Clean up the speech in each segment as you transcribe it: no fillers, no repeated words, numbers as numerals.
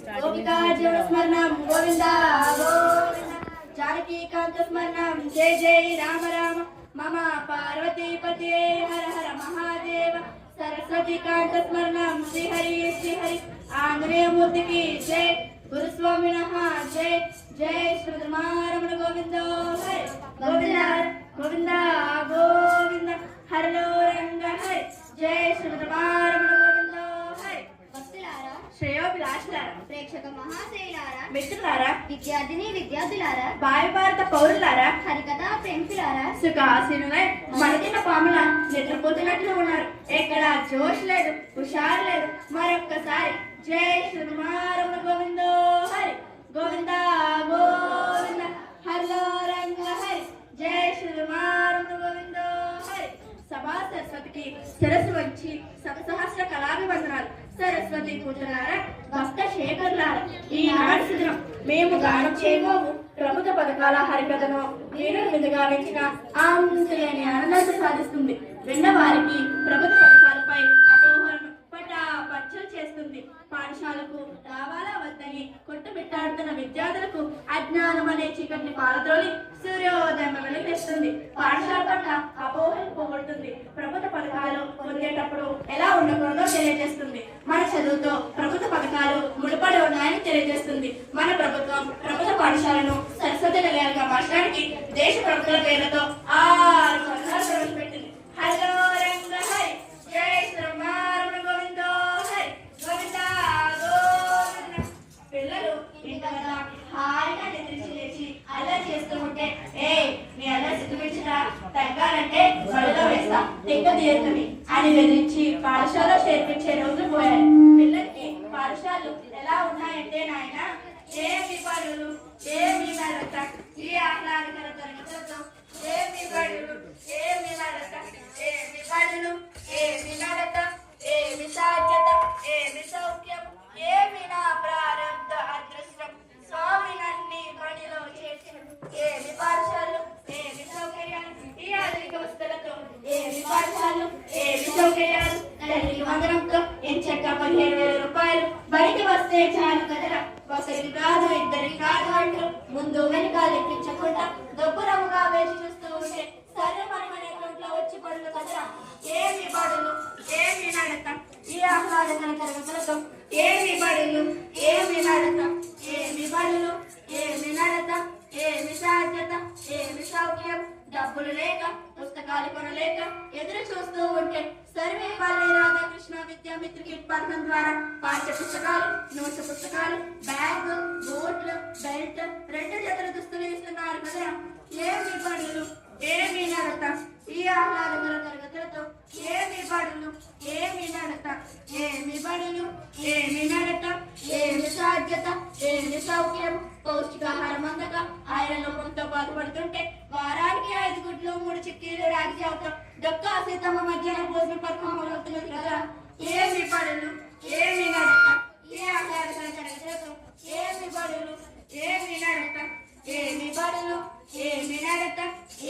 गोपिका जीवनस्मरणं गोविन्द गोविन्द जानकीकान्तस्मरणं जय जय राम राम मम पार्वतीपते हर हर महादेव सरस्वतीकान्तस्मरणं श्रीहरि आंजनेयमूर्ति की जय गुरुस्वामिनः जय जय श्रीरमण गोविंद हरे गोविंद गोविंद गोविंद हरो रंग हरे जय श्रीरमण गोविंद हरे భక్తులారా శ్రేయోభిలాషులారా ప్రేక్షక మహాశైలారా మిత్రులారా విద్యార్థిని విద్యార్థులారా భావి భారత పౌరులారా హరికథా ప్రేమికులారా సుఖాసీనులై మనకిన పాముల నిద్రపోతున్నట్లు ఉన్నారు. ఎక్కడ జోష్ లేదు, హుషారు లేదు. మరొక్కసారి జై శ్రీరమణ గోవింద హరి గోవింద గోవింద హరిలో రంగ హరి జై శ్రీరమణ గోవింద హరి. సభా సరస్వతికి శిరస్సు వంచి సహస్ర కళాభివందనాలు. సరస్వతి కూతులారా భక్త శేఖరులారా ఈనాడు శిబిరం మేము గానం చేయబోము ప్రభుత్వ పథకాల హరికథను నేను విధంగా వెంచిన ఆంతులేని ఆనందాన్ని సాధిస్తుంది. విన్నవారికి ప్రభుత్వ పథకాలపై అపోహలను పచ్చలు చేస్తుంది. పాఠశాలకు రావాలా వద్దని కొట్టుబిట్టాడుతున్న విద్యార్థులకు అజ్ఞానం అనే చీకటిని పారద్రోలి సూర్యోదయం వెలుగునిస్తుంది. పాఠశాల పట్ల అపోహలు పోగొడుతుంది. ప్రభుత్వ పథకాలు పొందేటప్పుడు ఎలా ఉండకూడదో తెలియజేస్తుంది. మన చదువుతో ప్రభుత్వ పథకాలు ముడిపడి ఉన్నాయని తెలియజేస్తుంది. మన ప్రభుత్వం ప్రభుత్వ పాఠశాలను సరస్వతి నిలయాలుగా మార్చడానికి దేశ ప్రభుత్వ పేర్లతో 6 పథకాలు ప్రవేశపెట్టింది. హలో రంగ హరి జై శ్రీరమణ గోవింద హరి గోవింద గోవింద. పిల్లలు ఇంతగా హాయిగా నిద్రించి లేచి అలా చేస్తూ ఉంటే నీ అలా సిగ్గుమించరా తగ్గాలంటే బడిలో వేస్తా తెక్క తీరుతుంది అని బెదిరించి పాఠశాల చేర్పించే రోజులు పోయాయి. పిల్లలకి పాఠశాలలు ఎలా ఉన్నాయంటే నాయన ఏమి పనులు ఏమి నడక ఈ ఆహ్లాదకర తరగతులతో ఏమి పనులు ఏమి నడక ఏమి పనులు ఏమి నడక ఏమి సాధ్యత ఏమి సౌఖ్యం ఏమి నా ప్రారంభ అదృష్టం స్వామి నన్ని బడిలో చేర్చిన ఏమి పాఠశాలలు ఏమి సౌకర్యాలు ఈ ఆధునిక వస్తువులతో ఏమి పాఠశాలలు ఏమి సౌకర్యాలు తల్లి వందనంతో ఎంచక్క 15,000 రూపాయలు బడికి వస్తే చాలు కదరా. ఒకరికి కాదు ఇద్దరికి కాదు అంటూ ముందు వెనుక లెక్కించకుండా దొబ్బురముగా వేసి చూస్తూ ఉంటే సరే మనమనే ఇంట్లో వచ్చి పడులు కదరా. ఏమి బడులు ఏమి నడక ఈ ఆహ్లాదకర తరగతులతో ఏమి బడులు ఏమి నడక ఏమి బడులు ఏమి నడక ఏమి సాధ్యత ఏమి సౌఖ్యం డబ్బులు లేక పుస్తకాలు కొనలేక ఎదురు చూస్తూ ఉంటే సర్వేపల్లి రాధాకృష్ణ విద్యామిత్ర కిట్ పథకం ద్వారా పాఠ్య పుస్తకాలు నోట్స్ పుస్తకాలు బ్యాగ్ బూట్లు బెల్ట్ 2 జతల దుస్తులు ఇస్తున్నారు కదా. ఏమి బడులు ఏమి నడక ఈ ఆహ్లాదకర తరగతులతో ఏమి బడులు ఏమి నడక ఏమి బడులు ఏమి నడక ఏమి సాధ్యత ఏమి సౌఖ్యం పౌష్టికాహారం అందక ఐరన్ లోపంతో బాధపడుతుంటే వారానికి 5 గుడ్లు 3 చిక్కీలు రాగి జావతో దొక్క సీతమ్మ మధ్యాహ్న భోజన పథకం మొదలవుతున్నది కదా. ఏమి బడులు ఏమి నడక ఏ ఆహ్లాదకర తరగతులతో ఏమి బడులు ఏమి నడక ఏమి బడులు ఏమి నడక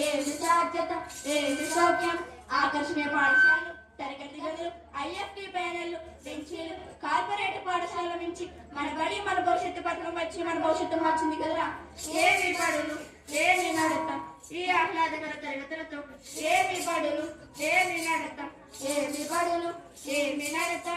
ఏమి సాధ్యత ఏమి సౌఖ్యం ఆకర్షణీయ పాఠశాలలు తరగతి గదులు ఐఎఫ్టీ ప్యానెళ్లు బెంచీలు కార్పొరేట్ పాఠశాల నుంచి మన బడి మన భవిష్యత్తు పథకం వచ్చి మన భవిష్యత్తు మార్చింది కదరా. ఏమి బడులు ఏమి నడక ఈ ఆహ్లాదకర తరగతులతో ఏమి బడులు ఏమి నడక ఏమి బడులు ఏమి నడక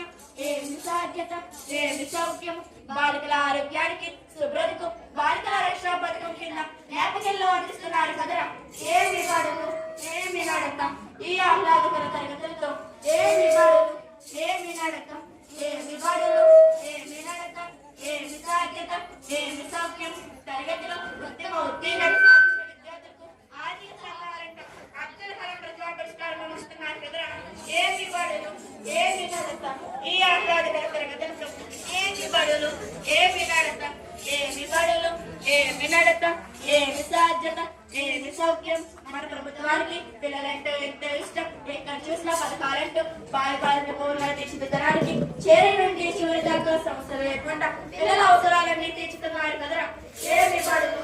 ఏమి సాధ్యత ఏమి సౌఖ్యం బాలికల ఆరోగ్యానికి శుభ్రతకు బాలికల రక్షణ పథకం కింద జ్ఞాపకంలో అందిస్తున్నారు కదరా. ఏమి బడులు ఏమి నడక ఈ ఆహ్లాదకర తరగతులతో ఏమి బడులు ఏమి నడక ఏమి బడులు ఏమి నడక ఏమి సాధ్యత ఏమి సౌఖ్యం తరగతిలో ఉత్తమ ఉత్తీర్ణత సాధించిన విద్యార్థులకు ఆర్థిక సహాయాలంటే అత్యవసర ప్రతిభా పరిష్కారం అందిస్తున్నారు కదరా. ఏమి బడులు ఏమి నడక ఈ ఆహ్లాదకర తరగతులతో ఏమి బడులు ఏమి నడక ఏమి బడులు ఏమి నడక ఏమి సాధ్యత ఏమి సౌఖ్యం మన ప్రభుత్వానికి పిల్లలంటే ఎంతో ఇష్టం. ఎక్కడ చూసినా పథకాలంటూ భారత పౌరుల తీర్చిదిద్దడానికి చేరి నుండి చివరి దాకా సమస్యలు లేకుండా పిల్లల అవసరాలన్నీ తీర్చుతున్నారు కదరా. ఏమి బడులు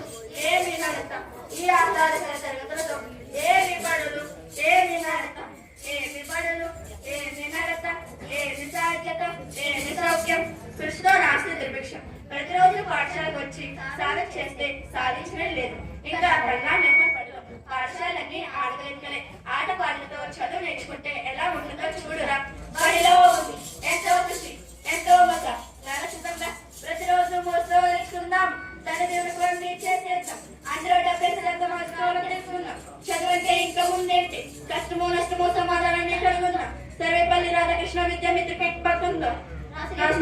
ఏమి నడక ఈ ఆహ్లాదకర తరగతులతో ఏమి బడులు ఏమి నడక ఏమి బడులు ఏమి నడక ఏమి సాధ్యత ఏమి సౌఖ్యం. కృష్ణ రాష్ట్ర దుర్భిక్షం పాఠశాలకు వచ్చి సాధన చేస్తే సాధించడం లేదు. ఇంకా కన్నా నెమ్మది పడదు. పాఠశాలన్నీ ఆడగలికలే. ఆటపాటలతో చదువు నేర్చుకుంటే ఎలా ఉంటుందో చూడురా. బడిలో ఉంది ఎంతో కృషి, ఎంతో మగ నరసిద్ధంగా ప్రతిరోజు మోస్తూ నేర్చుకుందాం. తల్లిదండ్రులు చేసేద్దాం. అందరూ 70% మార్చుకోవాలో తెలుసుకుందాం. చదువు అంటే ఇంకా ముందేంటి, కష్టమో నష్టమో సమాధానాన్ని కనుగొందాం. సర్వేపల్లి రాధాకృష్ణ విద్యామిత్ర పక్కుందో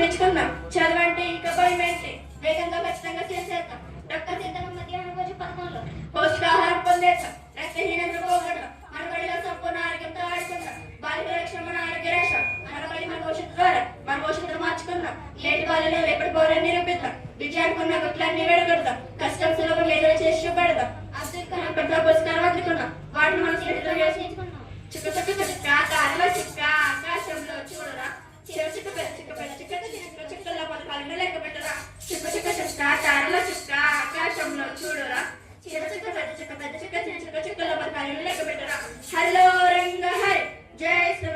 మెచ్చుకుందాం. చదువు అంటే ఇంకా భయం ఏంటి, వేగంగా ఖచ్చితంగా చేసేద్దాం. డాక్టర్ సీతమ్మ మధ్యాహ్న భోజన పథకంలో పౌష్టికాహారం పొందేద్దాం. రక్తహీనతను పోగొడదాం. మన బడిలో సంపూర్ణ ఆరోగ్యంతో ఆడుకుందాం. బాలికల రక్షణ మన ఆరోగ్య రక్షణ. మన బడి మన భవిష్యత్తు ద్వారా మన భవిష్యత్తును మార్చుకుందాం. నేటి బాలలో రేపటి పౌరాన్ని నిరూపిద్దాం. విజయానుకున్న గుట్లన్నీ విడగొడదాం. కష్టం సులభం ఏదైనా చేసి చూపెడదాం. అబ్దుల్ కలాం పెద్ద పురస్కారం అందుకున్నాం. వాటిని మన చేతిలో వేసుకుంటున్నాం. చుక్క చుక్క చుక్క తారల చుక్క ఆకాశంలో చూడరా. చిన్న చుక్క పెద్ద చుక్క పెద్ద చుక్క చిన్న చుక్కల్లో పథకాలను లెక్క పెట్టరా. చుక్క చుక్క చుక్క తారల చుక్క ఆకాశంలో చూడరా. చిన్న చుక్క పెద్ద చుక్క చిన్న చుక్క చుక్కల్లో పథకాలను లెక్క పెట్టరా. హలో రంగ హరి జై శ్రీ